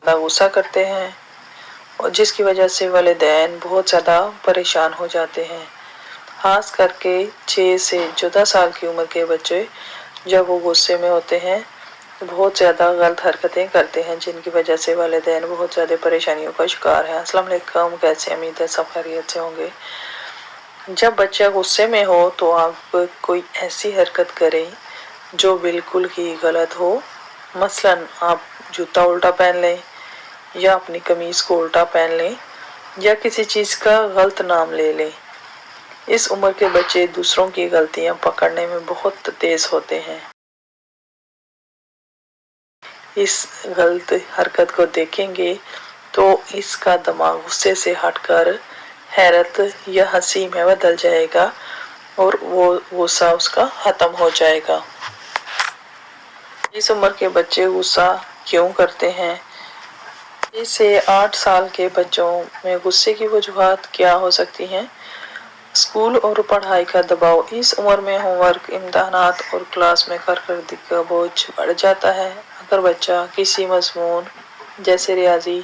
زیادہ غصہ کرتے ہیں اور جس کی وجہ سے والدین بہت زیادہ پریشان ہو جاتے ہیں۔ خاص کر کے 6 سے 14 سال کی عمر کے بچے جب وہ غصے میں ہوتے ہیں تو بہت زیادہ غلط حرکتیں کرتے ہیں، جن کی وجہ سے والدین بہت زیادہ پریشانیوں کا شکار ہیں۔ السلام علیکم، کیسے؟ امید ہے سب خیریت سے ہوں گے۔ جب بچہ غصے میں ہو تو آپ کوئی ایسی حرکت کریں جو بالکل ہی غلط ہو۔ مثلاً آپ جوتا الٹا پہن لیں یا اپنی قمیض کو الٹا پہن لیں یا کسی چیز کا غلط نام لے لیں۔ اس عمر کے بچے دوسروں کی غلطیاں پکڑنے میں بہت تیز ہوتے ہیں۔ اس غلط حرکت کو دیکھیں گے تو اس کا دماغ غصے سے ہٹ کر حیرت یا ہنسی میں بدل جائے گا اور وہ غصہ اس کا ختم ہو جائے گا۔ اس عمر کے بچے غصہ کیوں کرتے ہیں؟ 6 سے 8 سال کے بچوں میں غصے کی وجوہات کیا ہو سکتی ہیں؟ اسکول اور پڑھائی کا دباؤ۔ اس عمر میں ہوم ورک، امتحانات اور کلاس میں کارکردگی کا بوجھ بڑھ جاتا ہے۔ اگر بچہ کسی مضمون جیسے ریاضی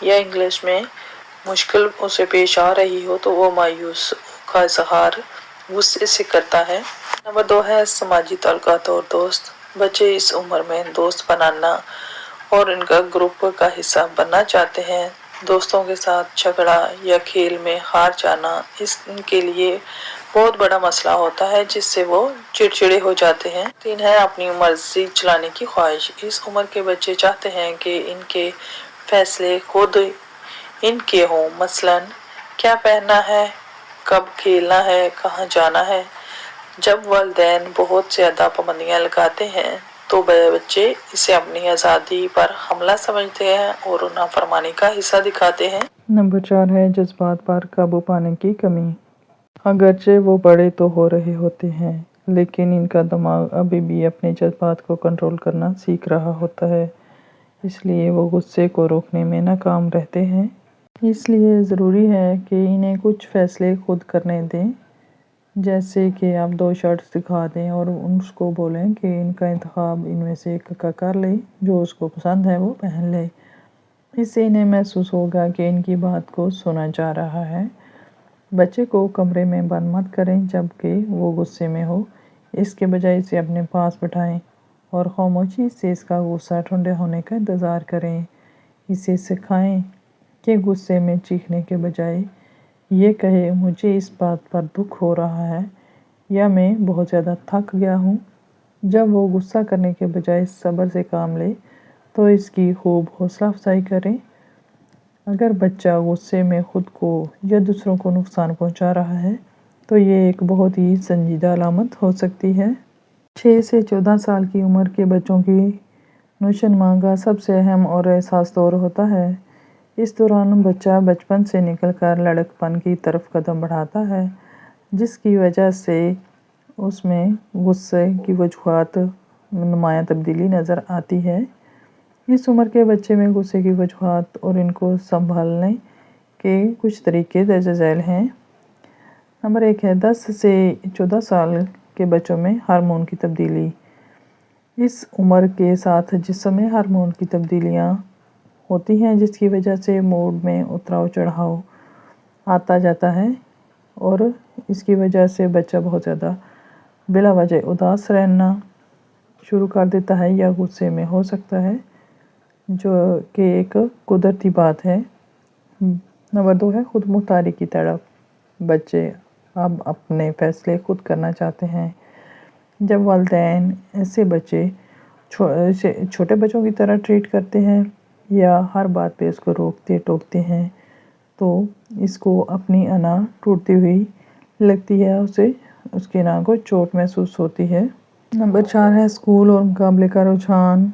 یا انگلش میں مشکل اسے پیش آ رہی ہو تو وہ مایوسی کا اظہار غصے سے کرتا ہے۔ نمبر 2 ہے سماجی تعلقات اور دوست۔ بچے اس عمر میں دوست بنانا اور ان کا گروپ کا حصہ بننا چاہتے ہیں۔ دوستوں کے ساتھ جھگڑا یا کھیل میں ہار جانا ان کے لیے بہت بڑا مسئلہ ہوتا ہے، جس سے وہ چڑچڑے ہو جاتے ہیں۔ 3 ہے اپنی مرضی چلانے کی خواہش۔ اس عمر کے بچے چاہتے ہیں کہ ان کے فیصلے خود ان کے ہوں۔ مثلاً کیا پہننا ہے، کب کھیلنا ہے، کہاں جانا ہے۔ جب والدین بہت زیادہ پابندیاں لگاتے ہیں تو بچے اسے اپنی آزادی پر حملہ سمجھتے ہیں اور نافرمانی کا حصہ دکھاتے ہیں۔ نمبر 4 ہے جذبات پر قابو پانے کی کمی۔ اگرچہ وہ بڑے تو ہو رہے ہوتے ہیں لیکن ان کا دماغ ابھی بھی اپنے جذبات کو کنٹرول کرنا سیکھ رہا ہوتا ہے، اس لیے وہ غصے کو روکنے میں ناکام رہتے ہیں۔ اس لیے ضروری ہے کہ انہیں کچھ فیصلے خود کرنے دیں، جیسے کہ آپ 2 شرٹس دکھا دیں اور اس کو بولیں کہ ان کا انتخاب ان میں سے ایک کا کر لے، جو اس کو پسند ہے وہ پہن لے۔ اس سے انہیں محسوس ہوگا کہ ان کی بات کو سنا جا رہا ہے۔ بچے کو کمرے میں بند مت کریں جب کہ وہ غصے میں ہو، اس کے بجائے اسے اپنے پاس بٹھائیں اور خاموشی سے اس کا غصہ ٹھنڈے ہونے کا انتظار کریں۔ اسے سکھائیں کہ غصے میں چیخنے کے بجائے یہ کہے مجھے اس بات پر دکھ ہو رہا ہے یا میں بہت زیادہ تھک گیا ہوں۔ جب وہ غصہ کرنے کے بجائے صبر سے کام لے تو اس کی خوب حوصلہ افزائی کریں۔ اگر بچہ غصے میں خود کو یا دوسروں کو نقصان پہنچا رہا ہے تو یہ ایک بہت ہی سنجیدہ علامت ہو سکتی ہے۔ 6 سے 14 سال کی عمر کے بچوں کی نشوونما کا سب سے اہم اور حساس دور ہوتا ہے۔ اس دوران بچہ بچپن سے نکل کر لڑکپن کی طرف قدم بڑھاتا ہے، جس کی وجہ سے اس میں غصے کی وجوہات نمایاں تبدیلی نظر آتی ہے۔ اس عمر کے بچے میں غصے کی وجوہات اور ان کو سنبھالنے کے کچھ طریقے درج ذیل ہیں۔ نمبر 1 ہے 10 سے 14 سال کے بچوں میں ہارمون کی تبدیلی۔ اس عمر کے ساتھ جسم میں ہارمون کی تبدیلیاں ہوتی ہیں، جس کی وجہ سے موڈ میں اتار چڑھاؤ آتا جاتا ہے اور اس کی وجہ سے بچہ بہت زیادہ بلا وجہ اداس رہنا شروع کر دیتا ہے یا غصے میں ہو سکتا ہے، جو کہ ایک قدرتی بات ہے۔ نمبر 2 ہے خود مختاری کی تڑپ۔ بچے اب اپنے فیصلے خود کرنا چاہتے ہیں۔ جب والدین ایسے بچے چھوٹے بچوں کی طرح ٹریٹ کرتے ہیں یا ہر بات پہ اس کو روکتے ٹوکتے ہیں تو اس کو اپنی انا ٹوٹتی ہوئی لگتی ہے، اسے اس کی انا کو چوٹ محسوس ہوتی ہے۔ نمبر 4 ہے اسکول اور مقابلے کا رجحان۔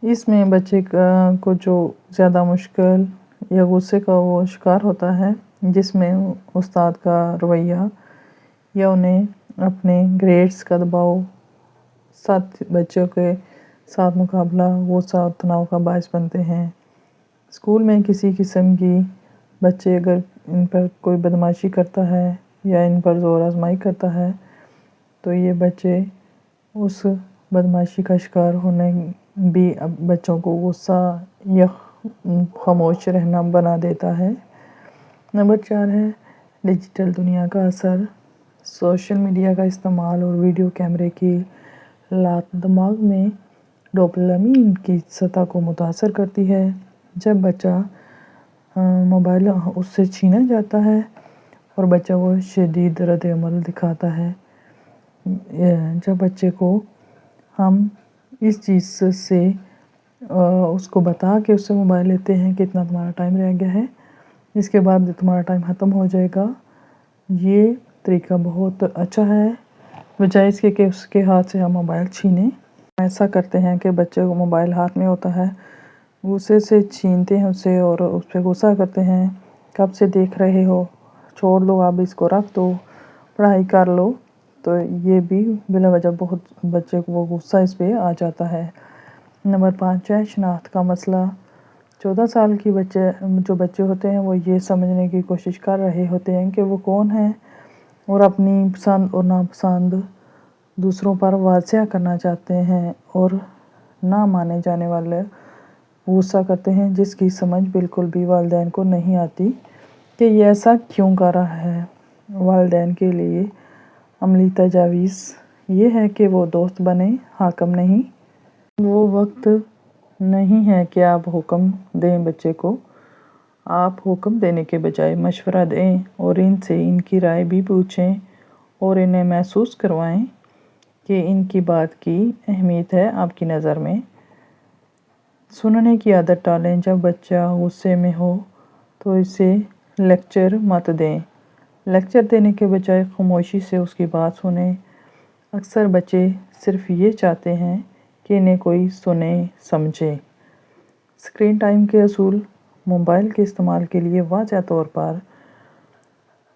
اس میں بچے کو جو زیادہ مشکل یا غصے کا وہ شکار ہوتا ہے، جس میں استاد کا رویہ یا انہیں اپنے گریڈز کا دباؤ، ساتھ بچوں کے ساتھ مقابلہ، غصہ اور تناؤ کا باعث بنتے ہیں۔ اسکول میں کسی قسم کی بچے اگر ان پر کوئی بدمعاشی کرتا ہے یا ان پر زور آزمائی کرتا ہے تو یہ بچے اس بدمعاشی کا شکار ہونے بھی بچوں کو غصہ یا خاموش رہنا بنا دیتا ہے۔ نمبر 4 ہے ڈیجیٹل دنیا کا اثر۔ سوشل میڈیا کا استعمال اور ویڈیو کیمرے کی لات دماغ میں ڈوپامین کی سطح کو متاثر کرتی ہے۔ جب بچہ موبائل اس سے چھینا جاتا ہے اور بچہ وہ شدید رد عمل دکھاتا ہے۔ جب بچے کو ہم اس چیز سے اس کو بتا کے اس سے موبائل لیتے ہیں کہ اتنا تمہارا ٹائم رہ گیا ہے، اس کے بعد تمہارا ٹائم ختم ہو جائے گا، یہ طریقہ بہت اچھا ہے بجائے اس کے کہ اس کے ہاتھ سے ہم موبائل چھینیں۔ ایسا کرتے ہیں کہ بچے کو موبائل ہاتھ میں ہوتا ہے، غصے سے چھینتے ہیں اسے اور اس پہ غصہ کرتے ہیں، کب سے دیکھ رہے ہو، چھوڑ دو، اب اس کو رکھ دو، پڑھائی کر لو۔ تو یہ بھی بلا وجہ بہت بچے کو وہ غصہ اس پہ آ جاتا ہے۔ نمبر 5 ہے شناخت کا مسئلہ۔ 14 سال کی جو بچے ہوتے ہیں وہ یہ سمجھنے کی کوشش کر رہے ہوتے ہیں کہ وہ کون ہیں اور اپنی پسند اور ناپسند دوسروں پر واضح کرنا چاہتے ہیں اور نہ مانے جانے والے غصہ کرتے ہیں، جس کی سمجھ بالکل بھی والدین کو نہیں آتی کہ یہ ایسا کیوں کر رہا ہے۔ والدین کے لیے عملی تجاویز یہ ہے کہ وہ دوست بنے، حاکم نہیں۔ وہ وقت نہیں ہے کہ آپ حکم دیں بچے کو، آپ حکم دینے کے بجائے مشورہ دیں اور ان سے ان کی رائے بھی پوچھیں اور انہیں محسوس کروائیں کہ ان کی بات کی اہمیت ہے آپ کی نظر میں۔ سننے کی عادت ڈالیں۔ جب بچہ غصے میں ہو تو اسے لیکچر مت دیں، لیکچر دینے کے بجائے خاموشی سے اس کی بات سنیں۔ اکثر بچے صرف یہ چاہتے ہیں کہ انہیں کوئی سنے سمجھے۔ اسکرین ٹائم کے اصول۔ موبائل کے استعمال کے لیے واضح طور پر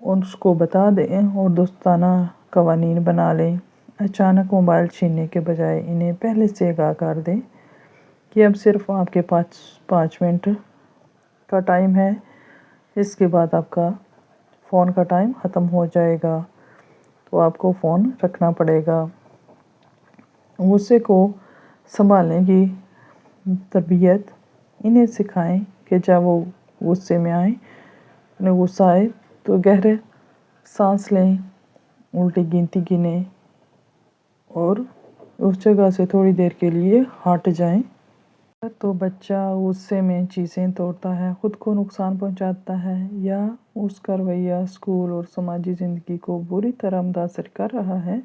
اس کو بتا دیں اور دوستانہ قوانین بنا لیں۔ اچانک موبائل چھیننے کے بجائے انہیں پہلے سے آگاہ کر دیں کہ اب صرف آپ کے پاس 5 منٹ کا ٹائم ہے، اس کے بعد آپ کا فون کا ٹائم ختم ہو جائے گا، تو آپ کو فون رکھنا پڑے گا۔ غصے کو سنبھالنے کی تربیت انہیں سکھائیں کہ جب وہ غصے میں آئیں، انہیں غصہ آئے تو گہرے سانس لیں، الٹی گنتی گنیں اور اس جگہ سے تھوڑی دیر کے لیے ہٹ جائیں۔ تو بچہ غصے میں چیزیں توڑتا ہے، خود کو نقصان پہنچاتا ہے یا اس کا رویہ اسکول اور سماجی زندگی کو بری طرح متاثر کر رہا ہے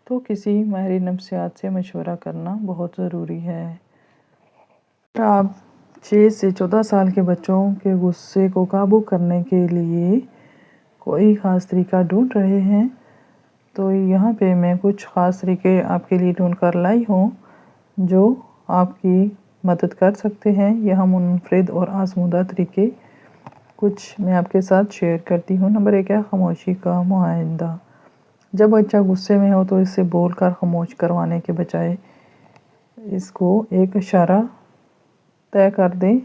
تو کسی ماہر نفسیات سے مشورہ کرنا بہت ضروری ہے۔ اگر آپ 6 سے 14 سال کے بچوں کے غصے کو قابو کرنے کے لیے کوئی خاص طریقہ ڈھونڈ رہے ہیں تو یہاں پہ میں کچھ خاص طریقے آپ کے لیے ڈھونڈ کر لائی ہوں جو آپ کی مدد کر سکتے ہیں۔ یہ منفرد اور آزمودہ طریقے کچھ میں آپ کے ساتھ شیئر کرتی ہوں۔ نمبر 1 ہے خاموشی کا معاہدہ۔ جب بچہ غصے میں ہو تو اسے بول کر خاموش کروانے کے بجائے اس کو ایک اشارہ طے کر دیں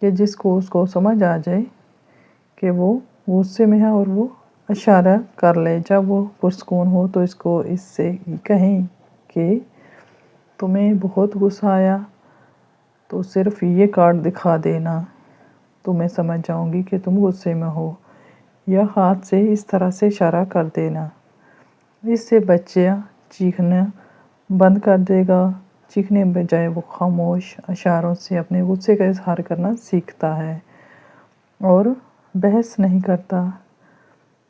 کہ جس کو اس کو سمجھ آ جائے کہ وہ غصے میں ہے اور وہ اشارہ کر لے۔ جب وہ پرسکون ہو تو اس سے کہیں کہ تمہیں بہت غصہ آیا تو صرف یہ کارڈ دکھا دینا تو میں سمجھ جاؤں گی کہ تم غصے میں ہو، یا ہاتھ سے اس طرح سے اشارہ کر دینا۔ اس سے بچہ چیخنا بند کر دے گا، چیخنے بجائے وہ خاموش اشاروں سے اپنے غصے کا اظہار کرنا سیکھتا ہے اور بحث نہیں کرتا۔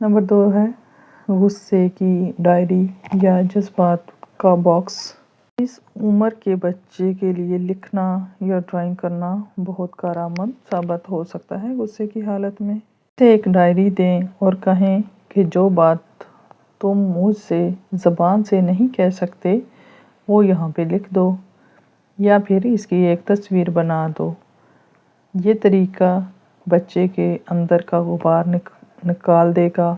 نمبر 2 ہے غصے کی ڈائری یا جذبات کا باکس۔ اس عمر کے بچے کے لیے لکھنا یا ڈرائنگ کرنا بہت کارآمد ثابت ہو سکتا ہے۔ غصے کی حالت میں اسے ایک ڈائری دیں اور کہیں کہ جو بات تم مجھ سے زبان سے نہیں کہہ سکتے وہ یہاں پہ لکھ دو یا پھر اس کی ایک تصویر بنا دو۔ یہ طریقہ بچے کے اندر کا غبار نکال دے گا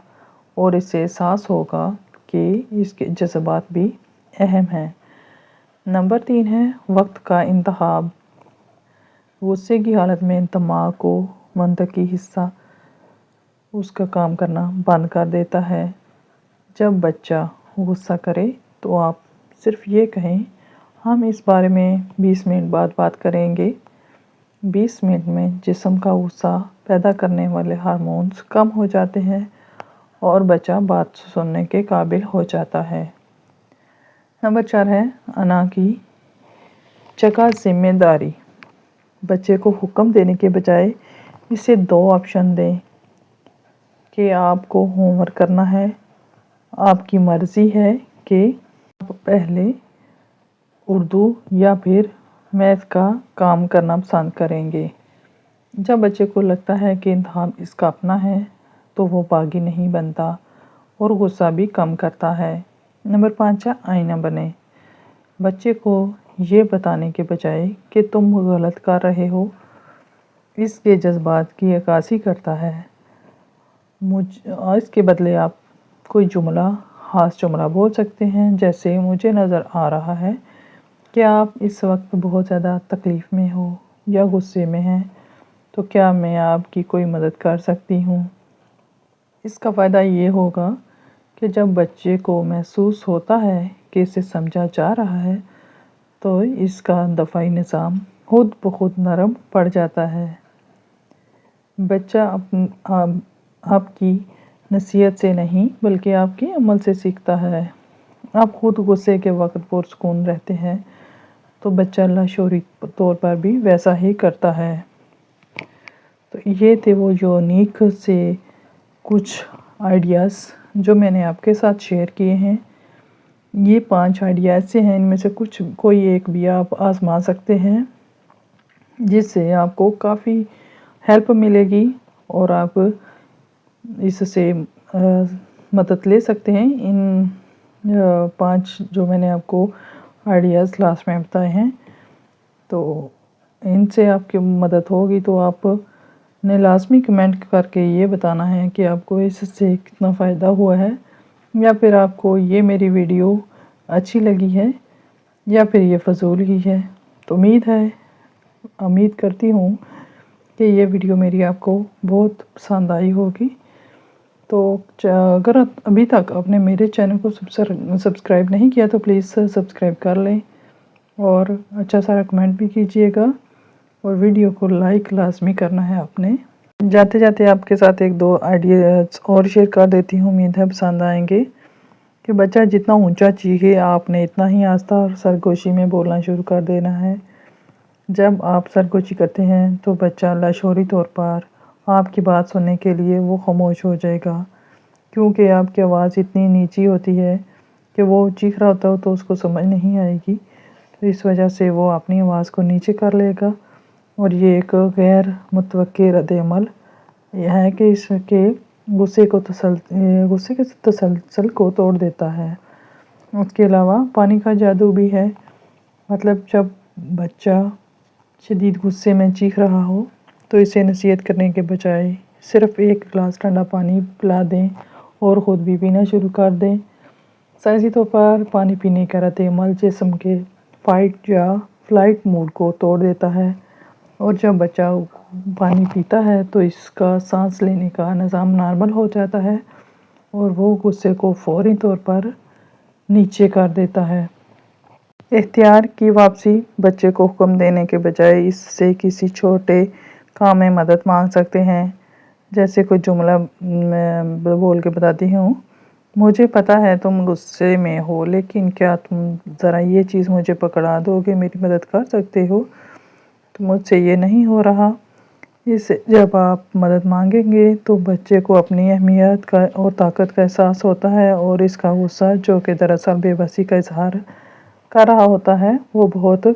اور اسے احساس ہوگا کہ اس کے جذبات بھی اہم ہیں۔ نمبر 3 ہے وقت کا انتخاب۔ غصے کی حالت میں دماغ کو منطقی حصہ اس کا کام کرنا بند کر دیتا ہے۔ جب بچہ غصہ کرے تو آپ صرف یہ کہیں ہم اس بارے میں 20 منٹ بعد بات کریں گے۔ 20 منٹ میں جسم کا غصہ پیدا کرنے والے ہارمونز کم ہو جاتے ہیں اور بچہ بات سننے کے قابل ہو جاتا ہے۔ نمبر 4 ہے انا کی جگہ ذمہ داری۔ بچے کو حکم دینے کے بجائے اسے 2 آپشن دیں کہ آپ کو ہوم ورک کرنا ہے۔ آپ کی مرضی ہے کہ آپ پہلے اردو یا پھر میتھ کا کام کرنا پسند کریں گے۔ جب بچے کو لگتا ہے کہ امتحان اس کا اپنا ہے تو وہ باغی نہیں بنتا اور غصہ بھی کم کرتا ہے۔ نمبر 5 ہے آئینہ بنیں۔ بچے کو یہ بتانے کے بجائے کہ تم غلط کر رہے ہو، اس کے جذبات کی عکاسی کرتا ہے۔ اس کے بدلے آپ کوئی خاص جملہ بول سکتے ہیں، جیسے مجھے نظر آ رہا ہے کہ آپ اس وقت بہت زیادہ تکلیف میں ہو یا غصے میں ہیں، تو کیا میں آپ کی کوئی مدد کر سکتی ہوں؟ اس کا فائدہ یہ ہوگا کہ جب بچے کو محسوس ہوتا ہے کہ اسے سمجھا جا رہا ہے تو اس کا دفاعی نظام خود بخود نرم پڑ جاتا ہے۔ بچہ آپ کی نصیحت سے نہیں بلکہ آپ کے عمل سے سیکھتا ہے۔ آپ خود غصے کے وقت پرسکون رہتے ہیں تو بچہ لاشعوری طور پر بھی ویسا ہی کرتا ہے۔ تو یہ تھے وہ یونیک سے کچھ آئیڈیاز جو میں نے آپ کے ساتھ شیئر کیے ہیں۔ یہ 5 آئیڈیاز سے ہیں، ان میں سے کوئی ایک بھی آپ آزما سکتے ہیں، جس سے آپ کو کافی ہیلپ ملے گی اور آپ اس سے مدد لے سکتے ہیں۔ ان 5 جو میں نے آپ کو آئیڈیاز لاسٹ میں بتائے ہیں، تو ان سے آپ کی مدد ہوگی تو آپ نے لازمی کمنٹ کر کے یہ بتانا ہے کہ آپ کو اس سے کتنا فائدہ ہوا ہے، یا پھر آپ کو یہ میری ویڈیو اچھی لگی ہے یا پھر یہ فضول ہی ہے۔ تو امید کرتی ہوں کہ یہ ویڈیو میری آپ کو بہت پسند آئی ہوگی۔ تو اگر ابھی تک آپ نے میرے چینل کو سبسکرائب نہیں کیا تو پلیز سبسکرائب کر لیں اور اچھا سا کمنٹ بھی کیجیے گا اور ویڈیو کو لائک لازمی کرنا ہے آپ نے۔ جاتے جاتے آپ کے ساتھ 1-2 آئیڈیاز اور شیئر کر دیتی ہوں، امید ہے پسند آئیں گے۔ کہ بچہ جتنا اونچا چیخے آپ نے اتنا ہی آہستہ اور سرگوشی میں بولنا شروع کر دینا ہے۔ جب آپ سرگوشی کرتے ہیں تو بچہ لاشعوری طور پر آپ کی بات سننے کے لیے وہ خاموش ہو جائے گا، کیونکہ آپ کی آواز اتنی نیچی ہوتی ہے کہ وہ چیخ رہا ہوتا تو اس کو سمجھ نہیں آئے گی، تو اس وجہ سے وہ اپنی آواز کو نیچے کر لے گا، اور یہ ایک غیر متوقع رد عمل یہ ہے کہ اس کے غصے کے تسلسل کو توڑ دیتا ہے۔ اس کے علاوہ پانی کا جادو بھی ہے، مطلب جب بچہ شدید غصے میں چیخ رہا ہو تو اسے نصیحت کرنے کے بجائے صرف 1 گلاس ٹھنڈا پانی پلا دیں اور خود بھی پینا شروع کر دیں۔ سائنسی طور پر پانی پینے کا رد عمل جسم کے فائٹ یا فلائٹ موڈ کو توڑ دیتا ہے، اور جب بچہ پانی پیتا ہے تو اس کا سانس لینے کا نظام نارمل ہو جاتا ہے اور وہ غصے کو فوری طور پر نیچے کر دیتا ہے۔ اختیار کی واپسی۔ بچے کو حکم دینے کے بجائے اس سے کسی چھوٹے کام میں مدد مانگ سکتے ہیں، جیسے کوئی جملہ بول کے بتاتی ہوں، مجھے پتا ہے تم غصے میں ہو، لیکن کیا تم ذرا یہ چیز مجھے پکڑا دو گے، میری مدد کر سکتے ہو؟ تو مجھ سے یہ نہیں ہو رہا۔ جب آپ مدد مانگیں گے تو بچے کو اپنی اہمیت اور طاقت کا احساس ہوتا ہے، اور اس کا غصہ جو کہ دراصل بے بسی کا اظہار کر رہا ہوتا ہے وہ بہت